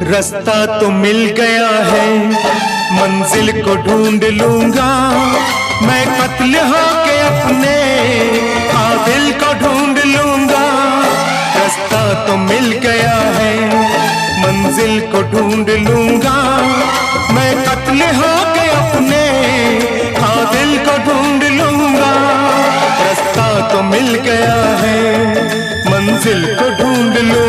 रास्ता तो मिल गया है, मंजिल को ढूंढ लूंगा मैं, कत्ल होके अपने कातिल को ढूंढ लूंगा। रास्ता तो मिल गया है, मंजिल को ढूंढ लूंगा मैं, कत्ल होके अपने कातिल को ढूंढ लूंगा। रास्ता तो मिल गया है, मंजिल को ढूंढ लूंगा।